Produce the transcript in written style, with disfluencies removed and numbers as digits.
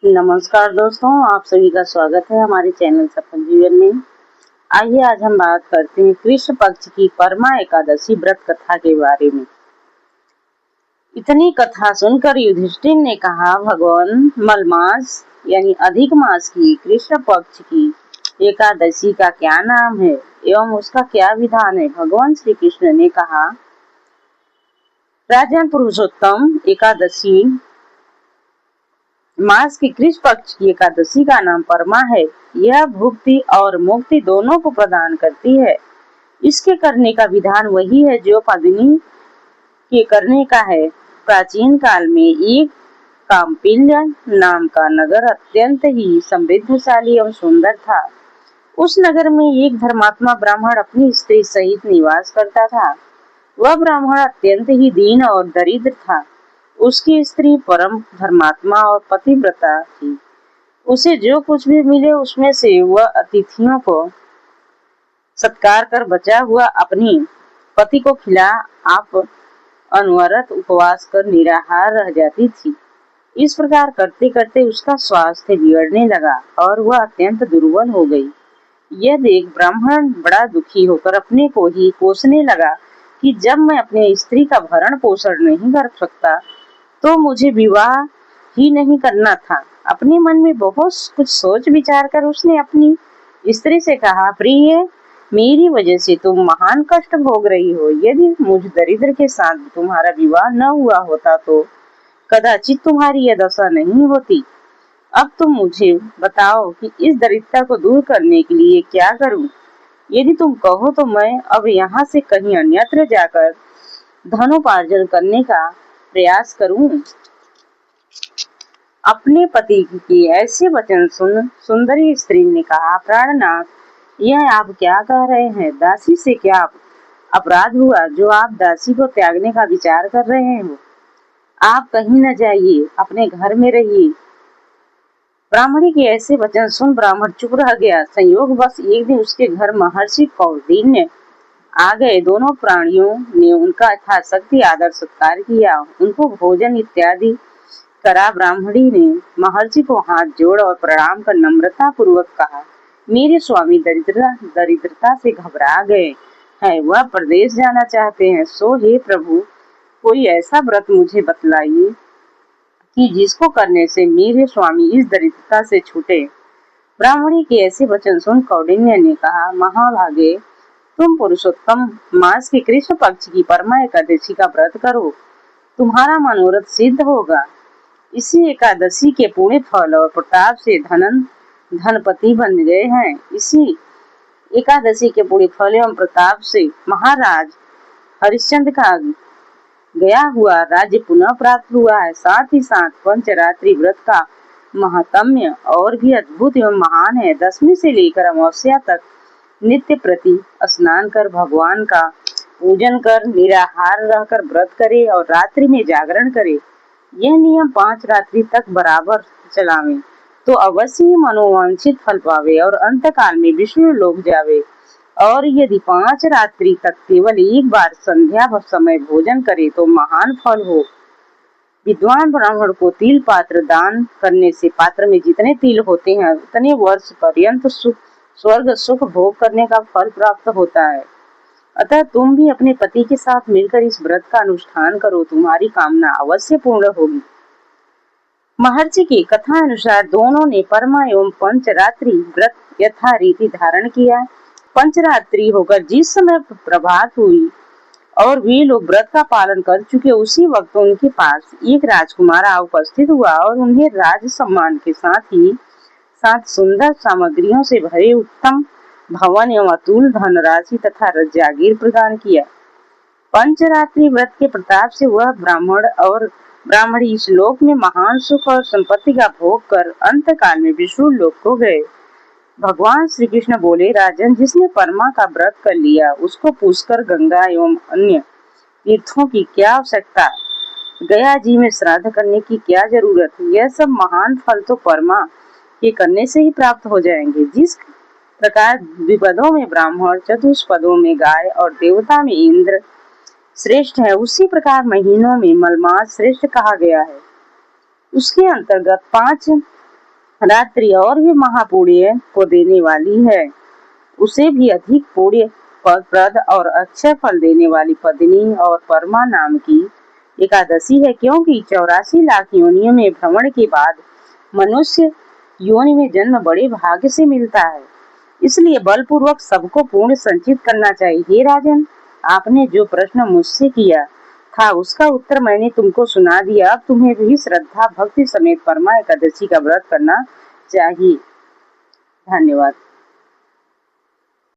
नमस्कार दोस्तों, आप सभी का स्वागत है हमारे चैनल सफल जीवन में। आइए आज हम बात करते हैं कृष्ण पक्ष की परमा एकादशी व्रत कथा के बारे में। इतनी कथा सुनकर युधिष्ठिर ने कहा, भगवान, मलमास यानी अधिक मास की कृष्ण पक्ष की एकादशी का क्या नाम है एवं उसका क्या विधान है। भगवान श्री कृष्ण ने कहा, राजन पुरुषोत्तम, एकादशी मास की कृष्ण पक्ष की एकादशी का नाम परमा है। यह भुक्ति और मुक्ति दोनों को प्रदान करती है। इसके करने का विधान वही है जो पद्मिनी के करने का है। प्राचीन काल में एक काम्पिल्य नाम का नगर अत्यंत ही समृद्धशाली एवं सुंदर था। उस नगर में एक धर्मात्मा ब्राह्मण अपनी स्त्री सहित निवास करता था। वह ब्राह्मण अत्यंत ही दीन और दरिद्र था। उसकी स्त्री परम धर्मात्मा और पतिव्रता थी। उसे जो कुछ भी मिले उसमें से वह अतिथियों को सत्कार कर बचा हुआ अपनी पति को खिला आप अनवरत उपवास कर निराहार रह जाती थी। इस प्रकार करते करते उसका स्वास्थ्य बिगड़ने लगा और वह अत्यंत दुर्बल हो गई। यह देख ब्राह्मण बड़ा दुखी होकर अपने को ही कोसने लगा कि जब मैं अपने स्त्री का भरण पोषण नहीं कर सकता तो मुझे विवाह ही नहीं करना था। अपने मन में बहुत कुछ सोच विचार कर उसने अपनी स्त्री से कहा, प्रिय, मेरी वजह से तुम महान कष्ट भोग रही हो। यदि मुझ दरिद्र के साथ तुम्हारा विवाह न हुआ होता तो कदाचित तुम्हारी यह दशा नहीं होती। अब तुम मुझे बताओ कि इस दरिद्रता को दूर करने के लिए क्या करूं? यदि तुम कहो तो मैं अब यहाँ से कहीं अन्यत्र जाकर धनोपार्जन करने का प्रयास करूं। अपने पति के ऐसे वचन सुन सुंदरी स्त्री ने कहा, प्राणनाथ, यह आप क्या कह रहे हैं? दासी से क्या अपराध हुआ जो आप दासी को त्यागने का विचार कर रहे हो? आप कहीं न जाइए, अपने घर में रहिए। ब्राह्मणी के ऐसे वचन सुन ब्राह्मण चुप रह गया। संयोग बस एक दिन उसके घर महर्षि कौंडिन्य आ गए। दोनों प्राणियों ने उनका यथाशक्ति आदर सत्कार किया। उनको भोजन इत्यादि करा। ब्राह्मणी ने महर्षि को हाथ जोड़ और प्रणाम कर नम्रता पूर्वक कहा, मेरे स्वामी दरिद्रता से घबरा गए हैं, वह प्रदेश जाना चाहते हैं। सो हे प्रभु, कोई ऐसा व्रत मुझे बतलाइए कि जिसको करने से मेरे स्वामी इस दरिद्रता से छूटे। ब्राह्मणी के ऐसे वचन सुन कौंडिन्य ने कहा, महाभागे, तुम पुरुषोत्तम मास के कृष्ण पक्ष की परमा एकादशी का व्रत करो, तुम्हारा मनोरथ सिद्ध होगा। इसी एकादशी के पुण्य फल और प्रताप से धनपति बन गए हैं। इसी एकादशी के पुण्य फल एवं प्रताप से महाराज हरिश्चंद्र का गया हुआ राज्य पुनः प्राप्त हुआ है। साथ ही साथ पंचरात्रि व्रत का महात्म्य और भी अद्भुत एवं महान है। दशमी से लेकर अमावस्या तक नित्य प्रति स्नान कर भगवान का पूजन कर निराहार रहकर व्रत करे और रात्रि में जागरण करे। यह नियम 5 रात्रि तक बराबर चलावे तो अवश्य ही मनोवांछित फल पावे और अंतकाल में विष्णु लोक जावे। और यदि 5 रात्रि तक केवल एक बार संध्या समय भोजन करे तो महान फल हो। विद्वान ब्राह्मण को तिल पात्र दान करने से पात्र में जितने तिल होते हैं उतने वर्ष पर्यंत स्वर्ग सुख भोग करने का फल प्राप्त होता है। अतः तुम भी अपने पति के साथ मिलकर इस व्रत का अनुष्ठान करो, तुम्हारी कामना अवश्य पूर्ण होगी। महर्षि की कथा अनुसार दोनों ने परमा एवं पंचरात्रि व्रत यथा रीति धारण किया। पंचरात्रि होकर जिस समय प्रभात हुई और वे लोग व्रत का पालन कर चुके, उसी वक्त उनके पास एक राजकुमार उपस्थित हुआ और उन्हें राज सम्मान के साथ सुंदर सामग्रियों से भरे उत्तम भवन एवं अतुल धनराशि तथा जागीर प्रदान किया। पंचरात्रि व्रत के प्रताप से वह ब्राह्मण और ब्राह्मणी इस लोक में महान सुख और संपत्ति का भोग कर अंत काल में विष्णु लोक को गए। भगवान श्री कृष्ण बोले, राजन, जिसने परमा का व्रत कर लिया उसको पुष्कर, गंगा एवं अन्य तीर्थों की क्या आवश्यकता? गया जी में श्राद्ध करने की क्या जरूरत? यह सब महान फल तो परमा के करने से ही प्राप्त हो जाएंगे। जिस प्रकार द्विपदों में ब्राह्मण, चतुष्पदों में गाय और देवता में इंद्र श्रेष्ठ है, उसी प्रकार महीनों में मलमास श्रेष्ठ कहा गया है। उसके अंतर्गत 5 रात्रि और भी महापुण्य को देने वाली है, उसे भी अधिक पुण्य प्रद और अक्षय फल देने वाली पत्नी और परमा नाम की एकादशी है, क्योंकि 84 लाख योनियों में भ्रमण के बाद मनुष्य योनि में जन्म बड़े भाग्य से मिलता है। इसलिए बलपूर्वक सबको पुण्य संचित करना चाहिए। हे राजन, आपने जो प्रश्न मुझसे किया था उसका उत्तर मैंने तुमको सुना दिया। अब तुम्हें भी श्रद्धा भक्ति समेत परमा एकादशी का व्रत करना चाहिए। धन्यवाद।